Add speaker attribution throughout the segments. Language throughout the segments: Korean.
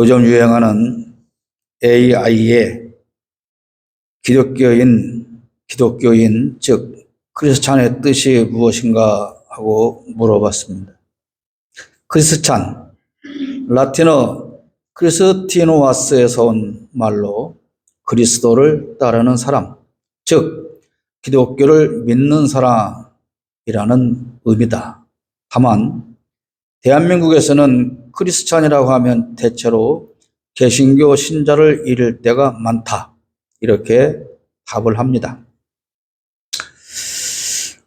Speaker 1: 요즘 유행하는 AI의 기독교인, 즉 크리스찬의 뜻이 무엇인가 하고 물어봤습니다. 크리스찬, 라틴어 크리스티노아스에서 온 말로 그리스도를 따르는 사람, 즉 기독교를 믿는 사람이라는 의미다. 다만 대한민국에서는 크리스찬이라고 하면 대체로 개신교 신자를 잃을 때가 많다, 이렇게 답을 합니다.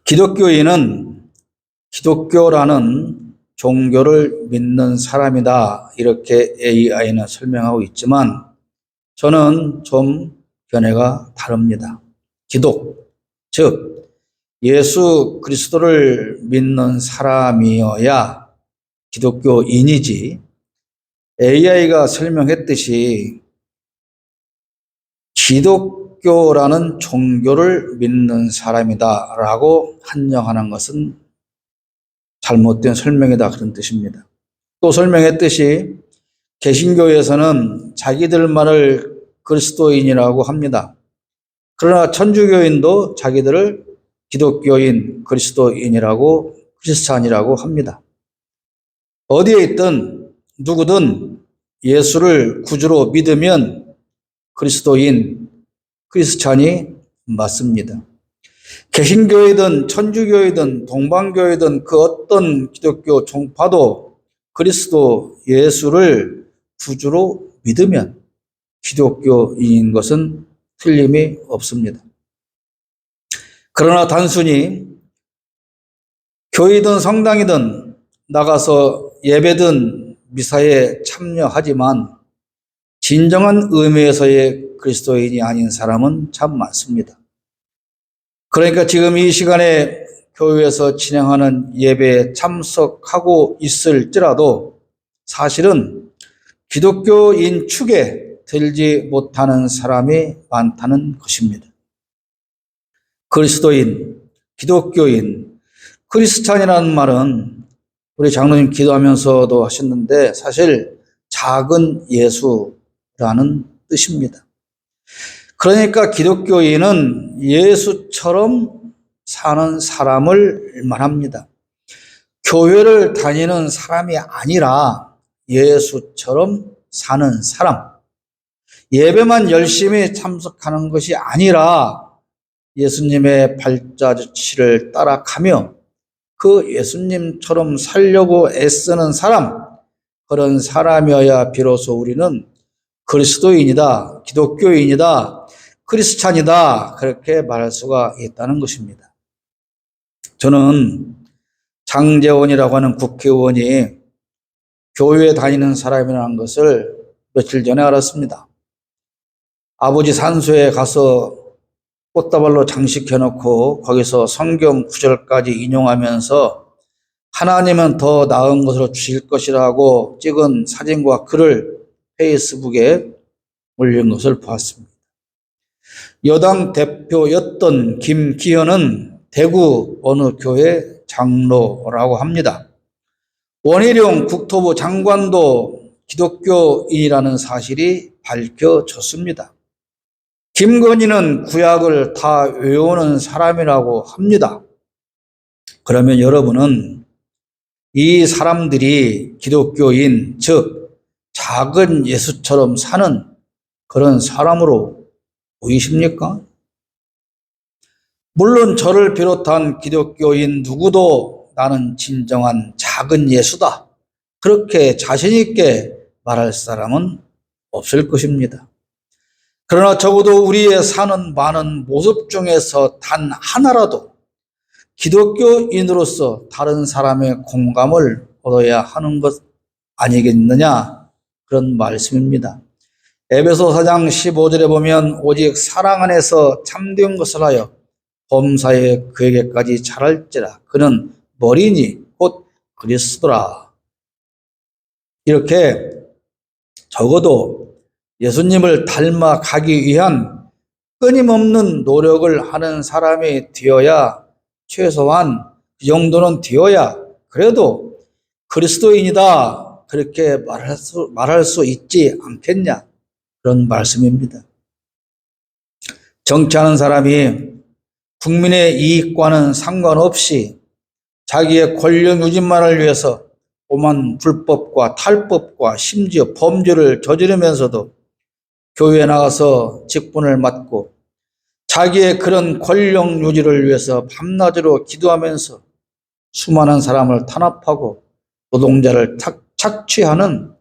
Speaker 1: 기독교인은 기독교라는 종교를 믿는 사람이다, 이렇게 AI는 설명하고 있지만 저는 좀 견해가 다릅니다. 즉 예수 그리스도를 믿는 사람이어야 기독교인이지, AI가 설명했듯이 기독교라는 종교를 믿는 사람이다라고 한정하는 것은 잘못된 설명이다, 그런 뜻입니다. 또 설명했듯이 개신교에서는 자기들만을 그리스도인이라고 합니다. 그러나 천주교인도 자기들을 기독교인, 그리스도인이라고, 크리스찬이라고 합니다. 어디에 있든 누구든 예수를 구주로 믿으면 그리스도인, 크리스찬이 맞습니다. 개신교이든 천주교이든 동방교이든 그 어떤 기독교 종파도 그리스도 예수를 구주로 믿으면 기독교인인 것은 틀림이 없습니다. 그러나 단순히 교회든 성당이든 나가서 예배든 미사에 참여하지만 진정한 의미에서의 그리스도인이 아닌 사람은 참 많습니다. 그러니까 지금 이 시간에 교회에서 진행하는 예배에 참석하고 있을지라도 사실은 기독교인 축에 들지 못하는 사람이 많다는 것입니다. 그리스도인, 기독교인, 크리스찬이라는 말은 우리 장로님 기도하면서도 하셨는데 사실 작은 예수라는 뜻입니다. 그러니까 기독교인은 예수처럼 사는 사람을 말합니다. 교회를 다니는 사람이 아니라 예수처럼 사는 사람. 예배만 열심히 참석하는 것이 아니라 예수님의 발자취를 따라가며 그 예수님처럼 살려고 애쓰는 사람, 그런 사람이어야 비로소 우리는 그리스도인이다, 기독교인이다, 크리스찬이다, 그렇게 말할 수가 있다는 것입니다. 저는 장제원이라고 하는 국회의원이 교회에 다니는 사람이라는 것을 며칠 전에 알았습니다. 아버지 산소에 가서 꽃다발로 장식해놓고 거기서 성경 구절까지 인용하면서 하나님은 더 나은 것으로 주실 것이라고 찍은 사진과 글을 페이스북에 올린 것을 보았습니다. 여당 대표였던 김기현은 대구 어느 교회 장로라고 합니다. 원희룡 국토부 장관도 기독교인이라는 사실이 밝혀졌습니다. 김건희는 구약을 다 외우는 사람이라고 합니다. 그러면 여러분은 이 사람들이 기독교인, 즉 작은 예수처럼 사는 그런 사람으로 보이십니까? 물론 저를 비롯한 기독교인 누구도 나는 진정한 작은 예수다, 그렇게 자신 있게 말할 사람은 없을 것입니다. 그러나 적어도 우리의 사는 많은 모습 중에서 단 하나라도 기독교인으로서 다른 사람의 공감을 얻어야 하는 것 아니겠느냐, 그런 말씀입니다. 에베소 4장 15절에 보면 오직 사랑 안에서 참된 것을 하여 범사에 그에게까지 자랄지라 그는 머리니 곧 그리스도라. 이렇게 적어도 예수님을 닮아가기 위한 끊임없는 노력을 하는 사람이 되어야, 최소한 그 정도는 되어야 그래도 그리스도인이다, 그렇게 말할 수 있지 않겠냐, 그런 말씀입니다. 정치하는 사람이 국민의 이익과는 상관없이 자기의 권력 유지만을 위해서 오만 불법과 탈법과 심지어 범죄를 저지르면서도 교회에 나가서 직분을 맡고 자기의 그런 권력 유지를 위해서 밤낮으로 기도하면서 수많은 사람을 탄압하고 노동자를 착취하는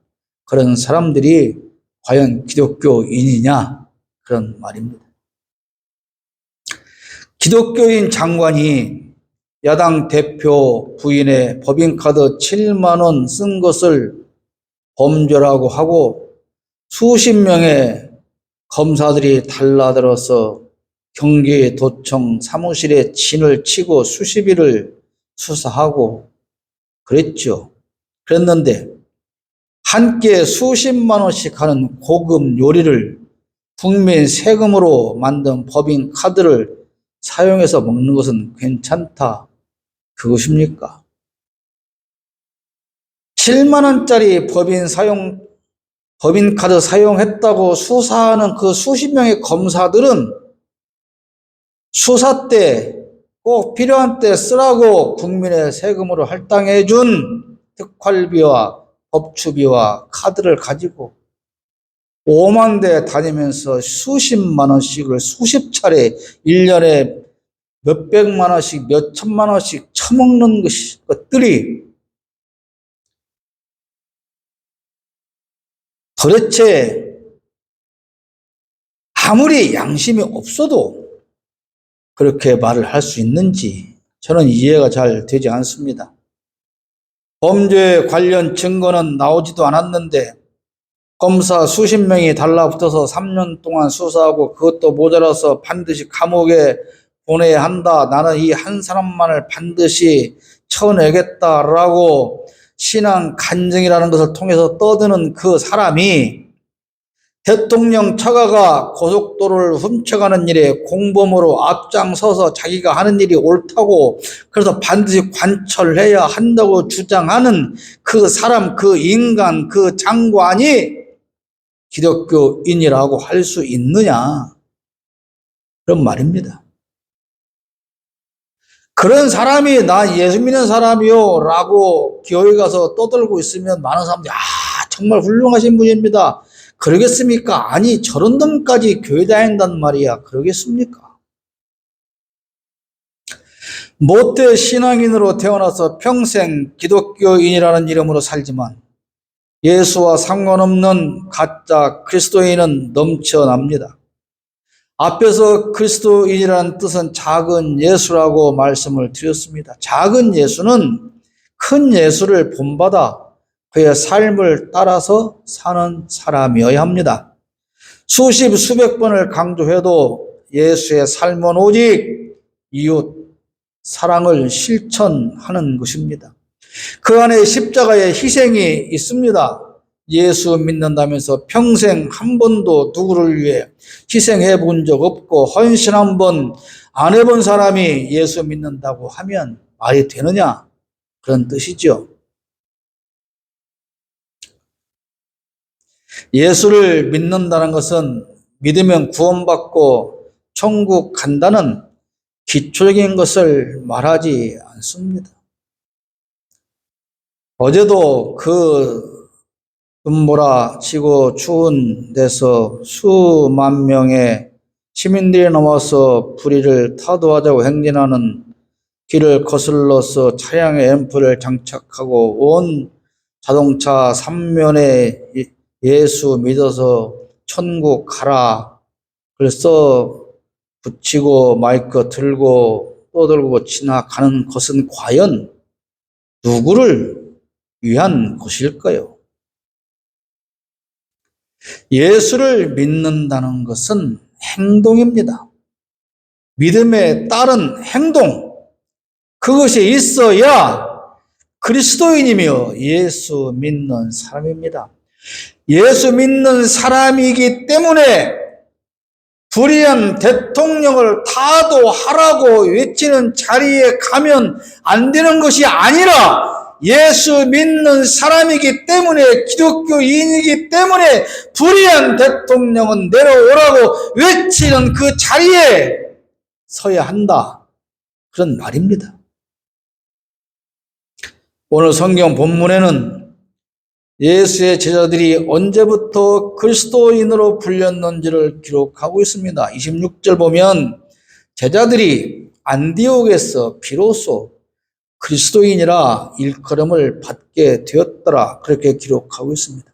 Speaker 1: 그런 사람들이 과연 기독교인이냐, 그런 말입니다. 기독교인 장관이 야당 대표 부인의 법인카드 7만 원 쓴 것을 범죄라고 하고 수십 명의 검사들이 달라들어서 경기도청 사무실에 진을 치고 수십일을 수사하고 그랬죠. 그랬는데 한 끼에 수십만 원씩 하는 고급 요리를 국민 세금으로 만든 법인카드를 사용해서 먹는 것은 괜찮다, 그것입니까? 7만 원짜리 법인카드 사용했다고 수사하는 그 수십 명의 검사들은 수사 때 꼭 필요한 때 쓰라고 국민의 세금으로 할당해 준 특활비와 법추비와 카드를 가지고 5만 대 다니면서 수십만 원씩을 수십 차례 1년에 몇백만 원씩 몇천만 원씩 처먹는 것들이 도대체 아무리 양심이 없어도 그렇게 말을 할 수 있는지 저는 이해가 잘 되지 않습니다. 범죄 관련 증거는 나오지도 않았는데 검사 수십 명이 달라붙어서 3년 동안 수사하고 그것도 모자라서 반드시 감옥에 보내야 한다, 나는 이 한 사람만을 반드시 쳐내겠다라고 신앙 간증이라는 것을 통해서 떠드는 그 사람이 대통령 처가가 고속도로를 훔쳐가는 일에 공범으로 앞장서서 자기가 하는 일이 옳다고 그래서 반드시 관철해야 한다고 주장하는 그 사람, 그 인간, 그 장관이 기독교인이라고 할 수 있느냐, 그런 말입니다. 그런 사람이 나 예수 믿는 사람이요 라고 교회 가서 떠들고 있으면 많은 사람들이 정말 훌륭하신 분입니다, 그러겠습니까? 아니, 저런 놈까지 교회 다닌단 말이야, 그러겠습니까? 못돼 신앙인으로 태어나서 평생 기독교인이라는 이름으로 살지만 예수와 상관없는 가짜 그리스도인은 넘쳐납니다. 앞에서 그리스도인이라는 뜻은 작은 예수라고 말씀을 드렸습니다. 작은 예수는 큰 예수를 본받아 그의 삶을 따라서 사는 사람이어야 합니다. 수십 수백 번을 강조해도 예수의 삶은 오직 이웃 사랑을 실천하는 것입니다. 그 안에 십자가의 희생이 있습니다. 예수 믿는다면서 평생 한 번도 누구를 위해 희생해 본 적 없고 헌신 한 번 안 해본 사람이 예수 믿는다고 하면 말이 되느냐, 그런 뜻이죠. 예수를 믿는다는 것은 믿으면 구원받고 천국 간다는 기초적인 것을 말하지 않습니다. 어제도 그 눈보라치고 추운 데서 수만 명의 시민들이 나와서 불의를 타도하자고 행진하는 길을 거슬러서 차량에 앰프를 장착하고 온 자동차 3면에 예수 믿어서 천국 가라 그래서 붙이고 마이크 들고 떠들고 지나가는 것은 과연 누구를 위한 것일까요? 예수를 믿는다는 것은 행동입니다. 믿음에 따른 행동, 그것이 있어야 그리스도인이며 예수 믿는 사람입니다. 예수 믿는 사람이기 때문에 불의한 대통령을 타도하라고 외치는 자리에 가면 안 되는 것이 아니라 예수 믿는 사람이기 때문에, 기독교인이기 때문에 불의한 대통령은 내려오라고 외치는 그 자리에 서야 한다. 그런 말입니다. 오늘 성경 본문에는 예수의 제자들이 언제부터 그리스도인으로 불렸는지를 기록하고 있습니다. 26절 보면 제자들이 안디옥에서 비로소 그리스도인이라 일컬음을 받게 되었더라. 그렇게 기록하고 있습니다.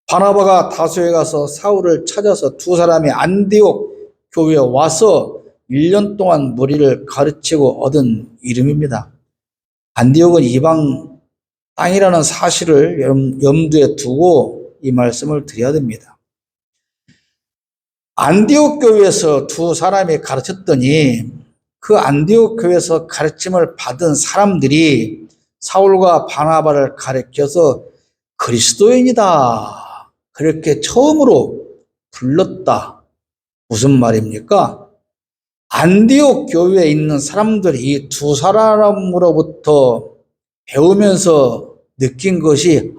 Speaker 1: 바나바가 다소에 가서 사울을 찾아서 두 사람이 안디옥 교회에 와서 1년 동안 무리를 가르치고 얻은 이름입니다. 안디옥은 이방 땅이라는 사실을 염두에 두고 이 말씀을 드려야 됩니다. 안디옥 교회에서 두 사람이 가르쳤더니 그 안디옥 교회에서 가르침을 받은 사람들이 사울과 바나바를 가르쳐서 그리스도인이다. 그렇게 처음으로 불렀다. 무슨 말입니까? 안디옥 교회에 있는 사람들이 이 두 사람으로부터 배우면서 느낀 것이,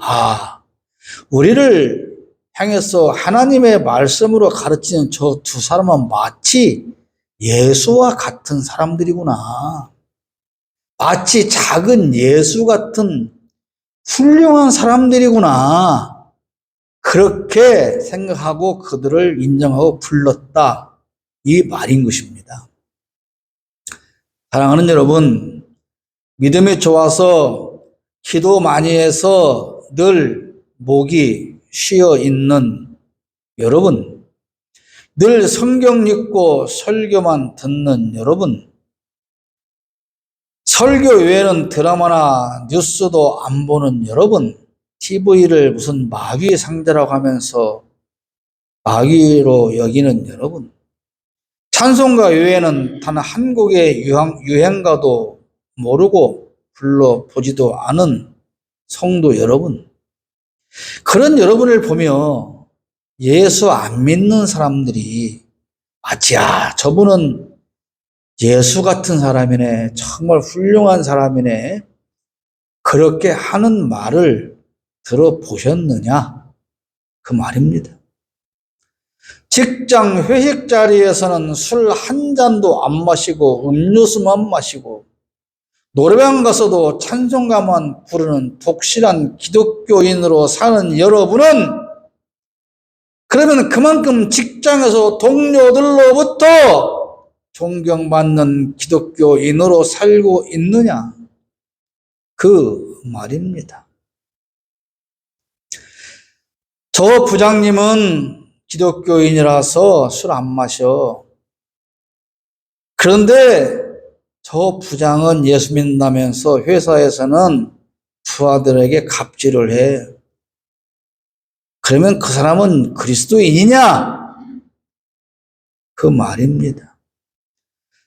Speaker 1: 우리를 향해서 하나님의 말씀으로 가르치는 저 두 사람은 마치 예수와 같은 사람들이구나. 마치 작은 예수 같은 훌륭한 사람들이구나. 그렇게 생각하고 그들을 인정하고 불렀다. 이 말인 것입니다. 사랑하는 여러분, 믿음이 좋아서 기도 많이 해서 늘 목이 쉬어 있는 여러분, 늘 성경 읽고 설교만 듣는 여러분, 설교 외에는 드라마나 뉴스도 안 보는 여러분, TV를 무슨 마귀의 상대라고 하면서 마귀로 여기는 여러분, 찬송가 외에는 단 한 곡의 유행가도 모르고 불러보지도 않은 성도 여러분, 그런 여러분을 보며 예수 안 믿는 사람들이 마치 저분은 예수 같은 사람이네, 정말 훌륭한 사람이네, 그렇게 하는 말을 들어보셨느냐? 그 말입니다. 직장 회식 자리에서는 술 한 잔도 안 마시고 음료수만 마시고 노래방 가서도 찬송가만 부르는 독실한 기독교인으로 사는 여러분은 그러면 그만큼 직장에서 동료들로부터 존경받는 기독교인으로 살고 있느냐? 그 말입니다. 저 부장님은 기독교인이라서 술 안 마셔. 그런데 저 부장은 예수 믿는다면서 회사에서는 부하들에게 갑질을 해. 그러면 그 사람은 그리스도인이냐? 그 말입니다.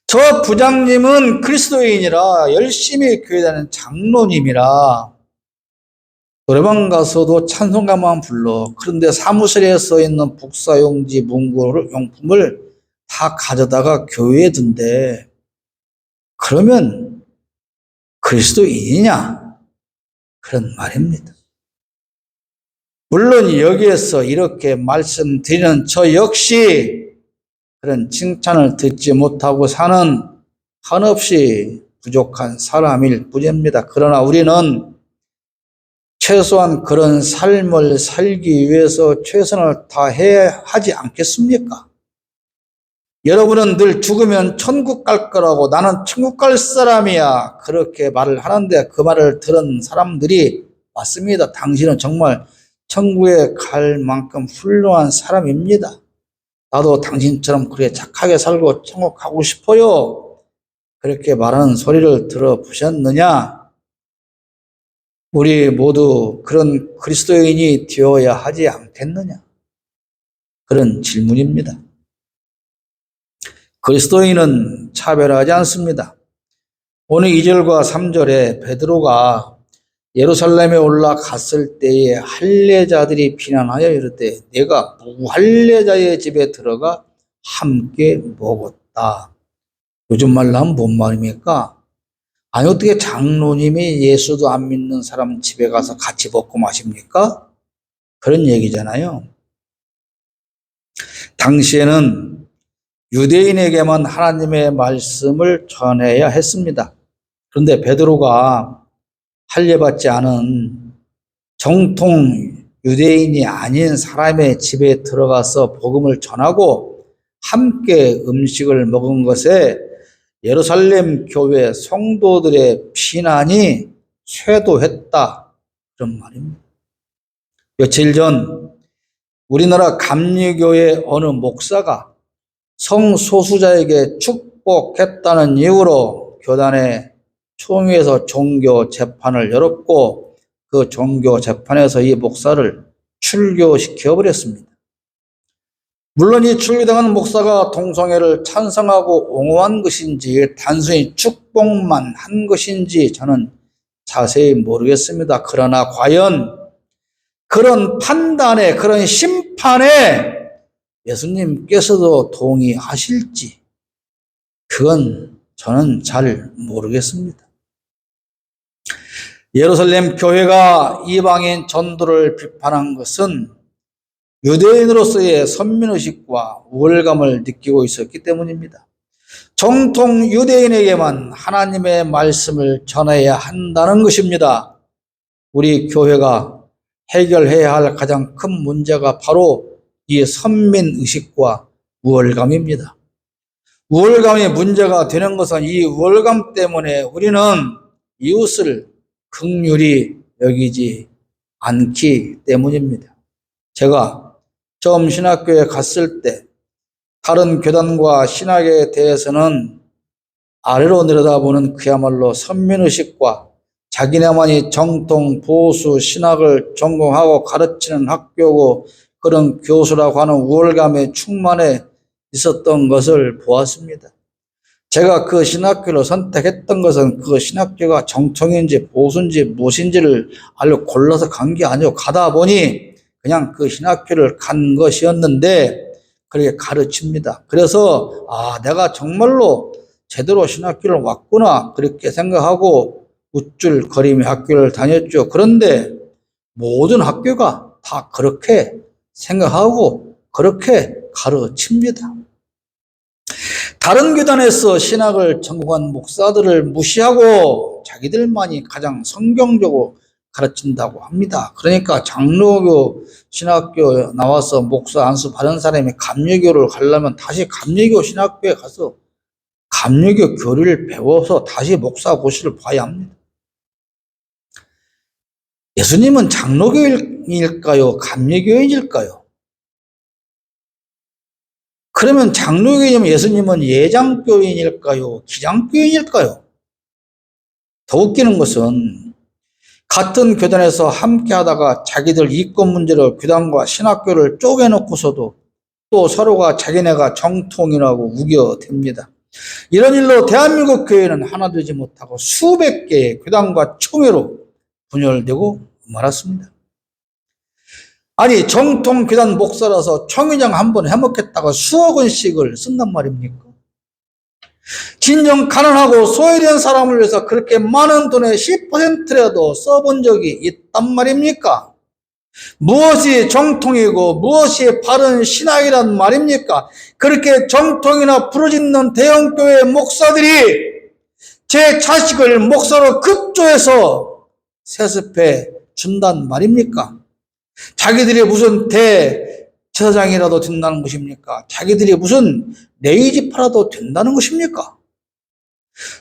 Speaker 1: 저 부장님은 그리스도인이라 열심히 교회 다니는 장로님이라 노래방 가서도 찬송가만 불러. 그런데 사무실에 써 있는 복사용지 문구용품을 다 가져다가 교회에 둔대. 그러면 그리스도인이냐? 그런 말입니다. 물론 여기에서 이렇게 말씀드리는 저 역시 그런 칭찬을 듣지 못하고 사는 한없이 부족한 사람일 뿐입니다. 그러나 우리는 최소한 그런 삶을 살기 위해서 최선을 다해야 하지 않겠습니까? 여러분은 늘 죽으면 천국 갈 거라고 나는 천국 갈 사람이야 그렇게 말을 하는데 그 말을 들은 사람들이 맞습니다. 당신은 정말 천국에 갈 만큼 훌륭한 사람입니다. 나도 당신처럼 그렇게 착하게 살고 천국 가고 싶어요. 그렇게 말하는 소리를 들어보셨느냐? 우리 모두 그런 그리스도인이 되어야 하지 않겠느냐? 그런 질문입니다. 그리스도인은 차별하지 않습니다. 오늘 2절과 3절에 베드로가 예루살렘에 올라갔을 때에 할례자들이 비난하여 이르되 내가 무할례자의 집에 들어가 함께 먹었다. 요즘 말로 하면 뭔 말입니까? 아니, 어떻게 장로님이 예수도 안 믿는 사람 집에 가서 같이 먹고 마십니까? 그런 얘기잖아요. 당시에는 유대인에게만 하나님의 말씀을 전해야 했습니다. 그런데 베드로가 할례받지 않은 정통 유대인이 아닌 사람의 집에 들어가서 복음을 전하고 함께 음식을 먹은 것에 예루살렘 교회 성도들의 비난이 쇄도했다, 그런 말입니다. 며칠 전 우리나라 감리교회 어느 목사가 성소수자에게 축복했다는 이유로 교단의 총회에서 종교 재판을 열었고 그 종교 재판에서 이 목사를 출교시켜 버렸습니다. 물론 이 출교당한 목사가 동성애를 찬성하고 옹호한 것인지 단순히 축복만 한 것인지 저는 자세히 모르겠습니다. 그러나 과연 그런 판단에, 그런 심판에 예수님께서도 동의하실지 그건 저는 잘 모르겠습니다. 예루살렘 교회가 이방인 전도를 비판한 것은 유대인으로서의 선민의식과 우월감을 느끼고 있었기 때문입니다. 정통 유대인에게만 하나님의 말씀을 전해야 한다는 것입니다. 우리 교회가 해결해야 할 가장 큰 문제가 바로 이 선민의식과 우월감입니다. 우월감이 문제가 되는 것은 이 우월감 때문에 우리는 이웃을 긍휼히 여기지 않기 때문입니다. 제가 처음 신학교에 갔을 때 다른 교단과 신학에 대해서는 아래로 내려다보는 그야말로 선민의식과 자기네만이 정통 보수 신학을 전공하고 가르치는 학교고 그런 교수라고 하는 우월감에 충만해 있었던 것을 보았습니다. 제가 그 신학교를 선택했던 것은 그 신학교가 정통인지 보수인지 무엇인지를 알고 골라서 간 게 아니고 가다 보니 그냥 그 신학교를 간 것이었는데 그렇게 가르칩니다. 그래서 내가 정말로 제대로 신학교를 왔구나 그렇게 생각하고 우쭐거리며 학교를 다녔죠. 그런데 모든 학교가 다 그렇게 생각하고 그렇게 가르칩니다. 다른 교단에서 신학을 전공한 목사들을 무시하고 자기들만이 가장 성경적으로 가르친다고 합니다. 그러니까 장로교 신학교 나와서 목사 안수 받은 사람이 감리교를 가려면 다시 감리교 신학교에 가서 감리교 교리를 배워서 다시 목사 고시를 봐야 합니다. 예수님은 장로교인일까요? 감리교인일까요? 그러면 장로교인이면 예수님은 예장교인일까요? 기장교인일까요? 더 웃기는 것은 같은 교단에서 함께 하다가 자기들 이권 문제로 교단과 신학교를 쪼개놓고서도 또 서로가 자기네가 정통이라고 우겨댑니다. 이런 일로 대한민국 교회는 하나 되지 못하고 수백 개의 교단과 총회로 분열되고 말았습니다. 아니 정통 교단 목사라서 총회장 한 번 해먹겠다고 수억 원씩을 쓴단 말입니까? 진정 가난하고 소외된 사람을 위해서 그렇게 많은 돈의 10%라도 써본 적이 있단 말입니까? 무엇이 정통이고 무엇이 바른 신학이란 말입니까? 그렇게 정통이나 부르짖는 대형교회 목사들이 제 자식을 목사로 급조해서 세습해 준단 말입니까? 자기들이 무슨 대제사장이라도 된다는 것입니까? 자기들이 무슨 레이지파라도 된다는 것입니까?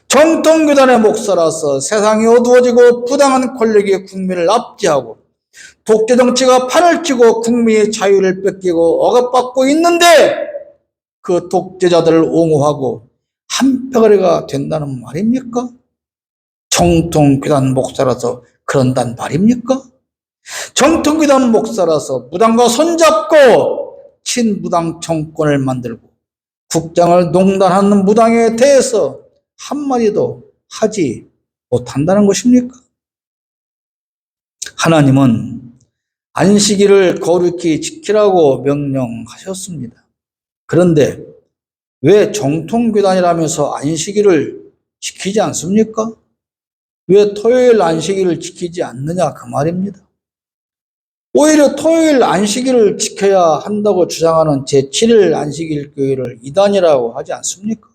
Speaker 1: 정통교단의 목사라서 세상이 어두워지고 부당한 권력이 국민을 압제하고 독재정치가 판을 치고 국민의 자유를 뺏기고 억압받고 있는데 그 독재자들을 옹호하고 한패거리가 된다는 말입니까? 정통교단 목사라서 그런단 말입니까? 정통교단 목사라서 무당과 손잡고 친무당 정권을 만들고 국장을 농단하는 무당에 대해서 한마디도 하지 못한다는 것입니까? 하나님은 안식일을 거룩히 지키라고 명령하셨습니다. 그런데 왜 정통교단이라면서 안식일을 지키지 않습니까? 왜 토요일 안식일을 지키지 않느냐 그 말입니다. 오히려 토요일 안식일을 지켜야 한다고 주장하는 제7일 안식일 교회를 이단이라고 하지 않습니까?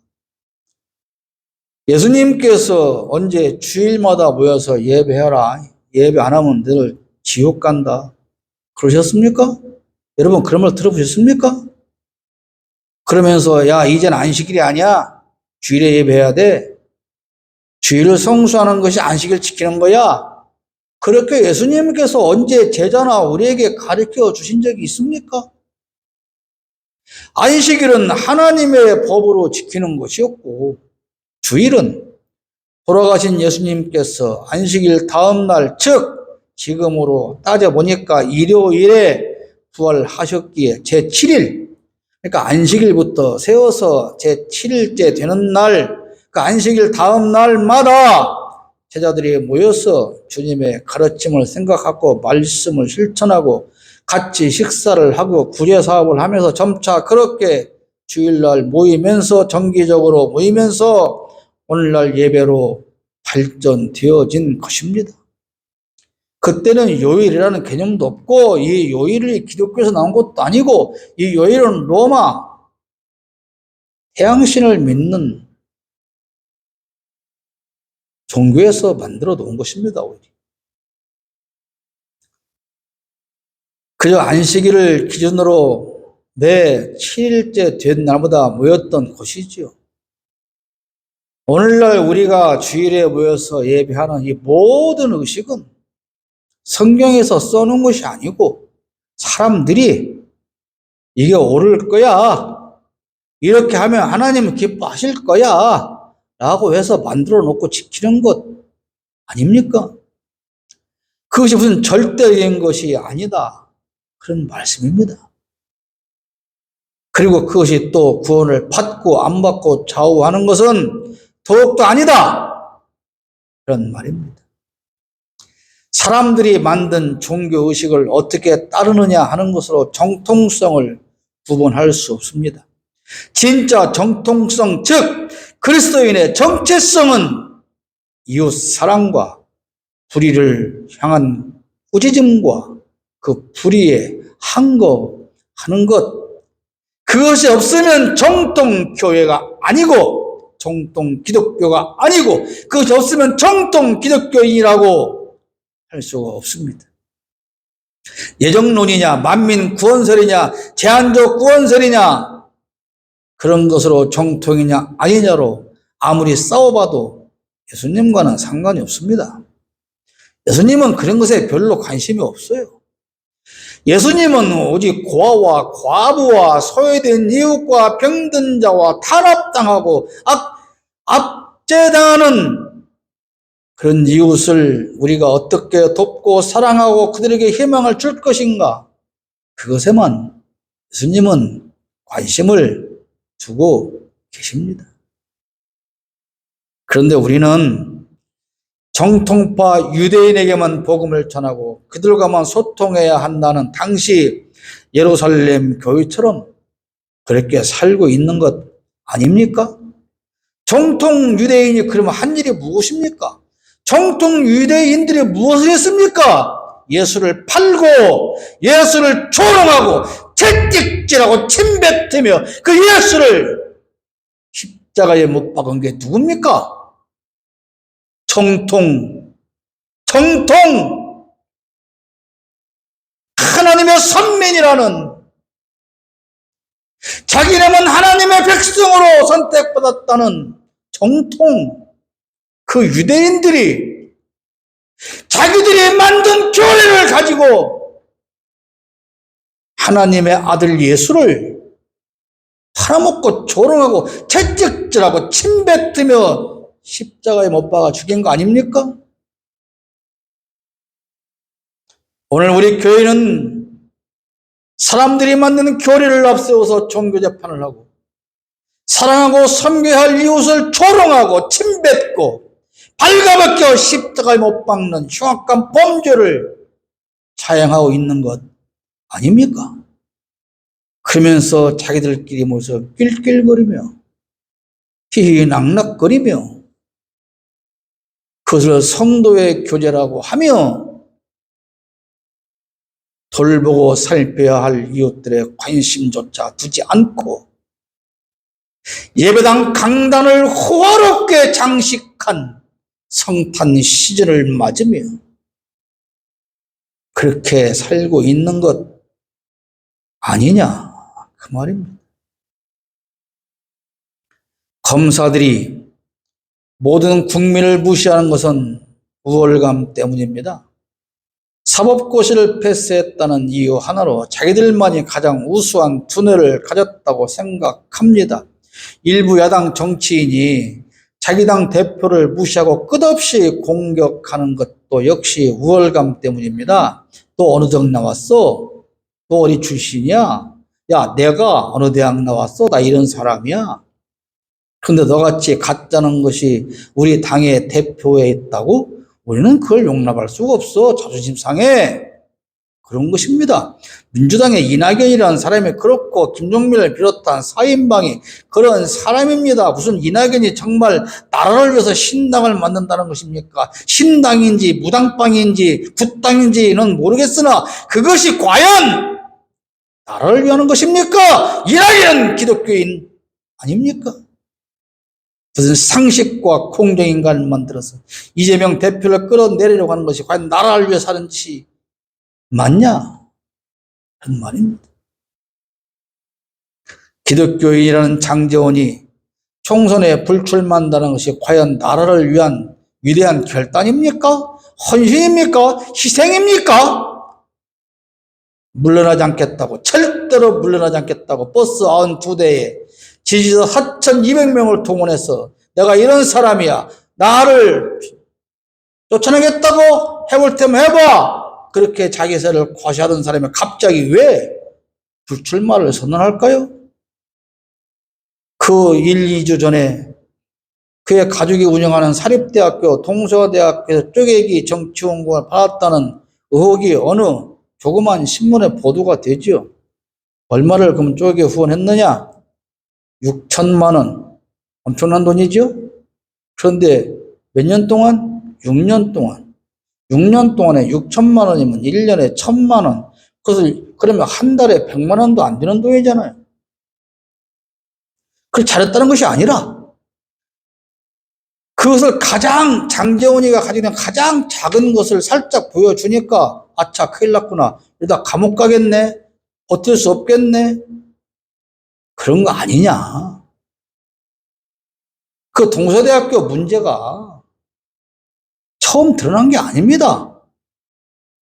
Speaker 1: 예수님께서 언제 주일마다 모여서 예배해라, 예배 안 하면 너를 지옥 간다 그러셨습니까? 여러분 그런 말 들어보셨습니까? 그러면서 야 이젠 안식일이 아니야, 주일에 예배해야 돼, 주일을 성수하는 것이 안식일 지키는 거야, 그렇게 예수님께서 언제 제자나 우리에게 가르쳐 주신 적이 있습니까? 안식일은 하나님의 법으로 지키는 것이었고, 주일은 돌아가신 예수님께서 안식일 다음 날, 즉 지금으로 따져보니까 일요일에 부활하셨기에 제7일, 그러니까 안식일부터 세워서 제7일째 되는 날, 그 안식일 다음 날마다 제자들이 모여서 주님의 가르침을 생각하고 말씀을 실천하고 같이 식사를 하고 구제사업을 하면서 점차 그렇게 주일날 모이면서 정기적으로 모이면서 오늘날 예배로 발전되어진 것입니다. 그때는 요일이라는 개념도 없고 이 요일이 기독교에서 나온 것도 아니고 이 요일은 로마 태양신을 믿는 종교에서 만들어 놓은 것입니다. 오히려. 그저 안식일을 기준으로 매 7일째 된 날마다 모였던 곳이지요. 오늘날 우리가 주일에 모여서 예배하는 이 모든 의식은 성경에서 써놓은 것이 아니고 사람들이 이게 옳을 거야, 이렇게 하면 하나님은 기뻐하실 거야 라고 해서 만들어 놓고 지키는 것 아닙니까? 그것이 무슨 절대적인 것이 아니다 그런 말씀입니다. 그리고 그것이 또 구원을 받고 안 받고 좌우하는 것은 더욱더 아니다 그런 말입니다. 사람들이 만든 종교의식을 어떻게 따르느냐 하는 것으로 정통성을 구분할 수 없습니다. 진짜 정통성, 즉 그리스도인의 정체성은 이웃 사랑과 불의를 향한 꾸짖음과 그 불의에 항거하는 것, 그것이 없으면 정통 교회가 아니고 정통 기독교가 아니고, 그것이 없으면 정통 기독교인이라고 할 수가 없습니다. 예정론이냐 만민 구원설이냐 제한적 구원설이냐 그런 것으로 정통이냐 아니냐로 아무리 싸워봐도 예수님과는 상관이 없습니다. 예수님은 그런 것에 별로 관심이 없어요. 예수님은 오직 고아와 과부와 소외된 이웃과 병든 자와 탄압당하고 압제당하는 그런 이웃을 우리가 어떻게 돕고 사랑하고 그들에게 희망을 줄 것인가, 그것에만 예수님은 관심을 두고 계십니다. 그런데 우리는 정통파 유대인에게만 복음을 전하고 그들과만 소통해야 한다는 당시 예루살렘 교회처럼 그렇게 살고 있는 것 아닙니까? 정통 유대인이 그러면 한 일이 무엇입니까? 정통 유대인들이 무엇을 했습니까? 예수를 팔고 예수를 조롱하고 채찍질하고 침뱉으며 그 예수를 십자가에 못 박은 게 누굽니까? 정통 하나님의 선민이라는, 자기네는 하나님의 백성으로 선택받았다는 정통 그 유대인들이 자기들이 만든 교회를 가지고 하나님의 아들 예수를 팔아먹고 조롱하고 채찍질하고 침뱉으며 십자가에 못 박아 죽인 거 아닙니까? 오늘 우리 교회는 사람들이 만드는 교리를 앞세워서 종교재판을 하고 사랑하고 섬겨야 할 이웃을 조롱하고 침뱉고 발가벗겨 십자가에 못 박는 흉악한 범죄를 자행하고 있는 것 아닙니까? 그러면서 자기들끼리 모여서 낄낄거리며 희희낙낙거리며 그것을 성도의 교제라고 하며 돌보고 살펴야 할 이웃들의 관심조차 두지 않고 예배당 강단을 호화롭게 장식한 성탄 시즌을 맞으며 그렇게 살고 있는 것 아니냐 그 말입니다. 검사들이 모든 국민을 무시하는 것은 우월감 때문입니다. 사법고시를 패스했다는 이유 하나로 자기들만이 가장 우수한 두뇌를 가졌다고 생각합니다. 일부 야당 정치인이 자기 당 대표를 무시하고 끝없이 공격하는 것도 역시 우월감 때문입니다. 또 어느 정 나왔어? 또 어디 출신이야? 야, 내가 어느 대학 나왔어? 나 이런 사람이야. 근데 너같이 가짜는 것이 우리 당의 대표에 있다고? 우리는 그걸 용납할 수가 없어. 자존심 상해. 그런 것입니다. 민주당의 이낙연이라는 사람이 그렇고 김종민을 비롯한 4인방이 그런 사람입니다. 무슨 이낙연이 정말 나라를 위해서 신당을 만든다는 것입니까? 신당인지 무당빵인지 굿당인지는 모르겠으나 그것이 과연 나라를 위하는 것입니까? 이낙연 기독교인 아닙니까? 무슨 상식과 공정인간을 만들어서 이재명 대표를 끌어내리려고 하는 것이 과연 나라를 위해 사는 짓이 맞냐? 그런 말입니다. 기독교인이라는 장제원이 총선에 불출마한다는 것이 과연 나라를 위한 위대한 결단입니까? 헌신입니까? 희생입니까? 물러나지 않겠다고, 절대로 물러나지 않겠다고 버스 92대에 지지자 4,200명을 동원해서 내가 이런 사람이야. 나를 쫓아내겠다고 해볼 테면 해봐. 그렇게 자기 세를 과시하던 사람이 갑자기 왜 불출마를 선언할까요? 그 1, 2주 전에 그의 가족이 운영하는 사립대학교 동서대학교에서 쪼개기 정치원공을 받았다는 의혹이 어느 조그만 신문에 보도가 되죠. 얼마를 그럼 쪼개 후원했느냐? 6천만 원. 엄청난 돈이죠? 그런데 몇 년 동안? 6년 동안. 6년 동안에 6천만 원이면 1년에 1,000만 원. 그것을, 그러면 한 달에 100만 원도 안 되는 돈이잖아요. 그걸 잘했다는 것이 아니라, 그것을 가장, 장제원이가 가지고 있는 가장 작은 것을 살짝 보여주니까, 아차, 큰일 났구나. 이러다 감옥 가겠네? 버틸 수 없겠네? 그런 거 아니냐. 그 동서대학교 문제가 처음 드러난 게 아닙니다.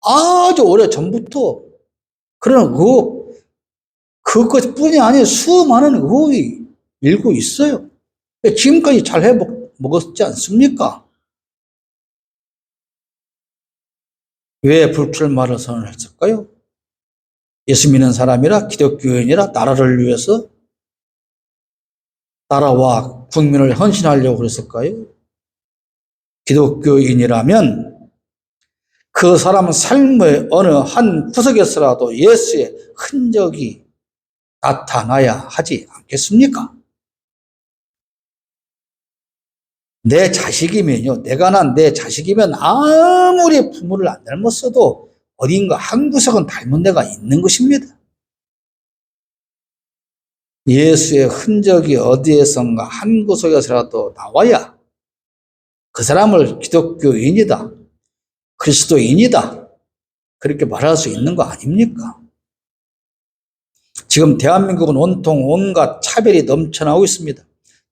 Speaker 1: 아주 오래 전부터 그런 의혹, 그것뿐이 아니라 수많은 의혹이 일고 있어요. 지금까지 잘 해먹었지 않습니까? 왜 불출마를 선언했을까요? 예수 믿는 사람이라, 기독교인이라, 나라를 위해서 나라와 국민을 헌신하려고 그랬을까요? 기독교인이라면 그 사람 삶의 어느 한 구석에서라도 예수의 흔적이 나타나야 하지 않겠습니까? 내 자식이면요, 내가 난 내 자식이면 아무리 부모를 안 닮았어도 어딘가 한 구석은 닮은 데가 있는 것입니다. 예수의 흔적이 어디에선가 한 구석에서라도 나와야 그 사람을 기독교인이다, 그리스도인이다, 그렇게 말할 수 있는 거 아닙니까? 지금 대한민국은 온통 온갖 차별이 넘쳐나고 있습니다.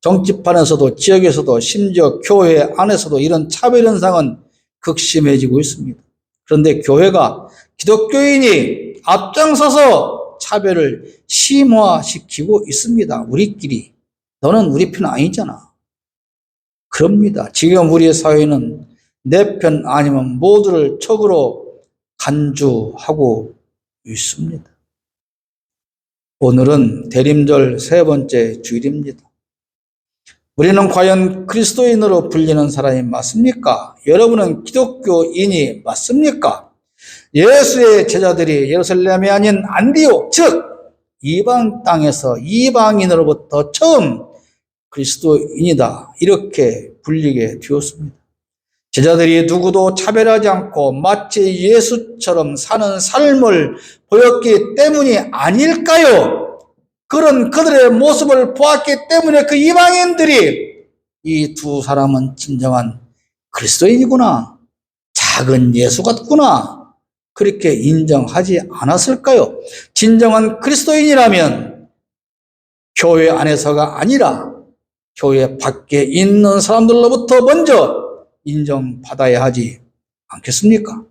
Speaker 1: 정치판에서도 지역에서도 심지어 교회 안에서도 이런 차별 현상은 극심해지고 있습니다. 그런데 교회가, 기독교인이 앞장서서 차별을 심화시키고 있습니다. 우리끼리. 너는 우리 편 아니잖아. 그럽니다. 지금 우리의 사회는 내 편 아니면 모두를 적으로 간주하고 있습니다. 오늘은 대림절 3번째 주일입니다. 우리는 과연 그리스도인으로 불리는 사람이 맞습니까? 여러분은 기독교인이 맞습니까? 예수의 제자들이 예루살렘이 아닌 안디옥, 즉 이방 땅에서 이방인으로부터 처음 그리스도인이다, 이렇게 불리게 되었습니다. 제자들이 누구도 차별하지 않고 마치 예수처럼 사는 삶을 보였기 때문이 아닐까요? 그런 그들의 모습을 보았기 때문에 그 이방인들이 이 두 사람은 진정한 그리스도인이구나, 작은 예수 같구나, 그렇게 인정하지 않았을까요? 진정한 그리스도인이라면 교회 안에서가 아니라 교회 밖에 있는 사람들로부터 먼저 인정받아야 하지 않겠습니까?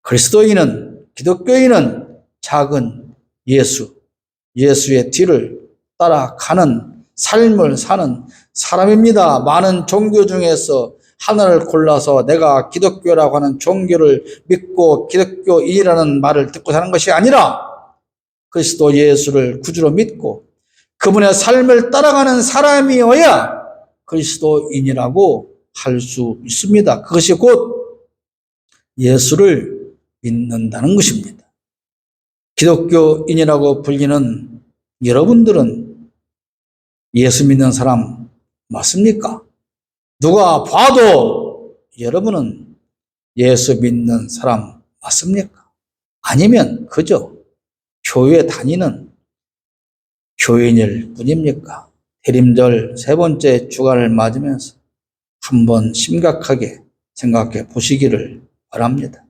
Speaker 1: 그리스도인은, 기독교인은 작은 예수의 뒤를 따라가는 삶을 사는 사람입니다. 많은 종교 중에서 하나를 골라서 내가 기독교라고 하는 종교를 믿고 기독교인이라는 말을 듣고 사는 것이 아니라 그리스도 예수를 구주로 믿고 그분의 삶을 따라가는 사람이어야 그리스도인이라고 할 수 있습니다. 그것이 곧 예수를 믿는다는 것입니다. 기독교인이라고 불리는 여러분들은 예수 믿는 사람 맞습니까? 누가 봐도 여러분은 예수 믿는 사람 맞습니까? 아니면 그저 교회 다니는 교인일 뿐입니까? 대림절 세 번째 주간을 맞으면서 한번 심각하게 생각해 보시기를 바랍니다.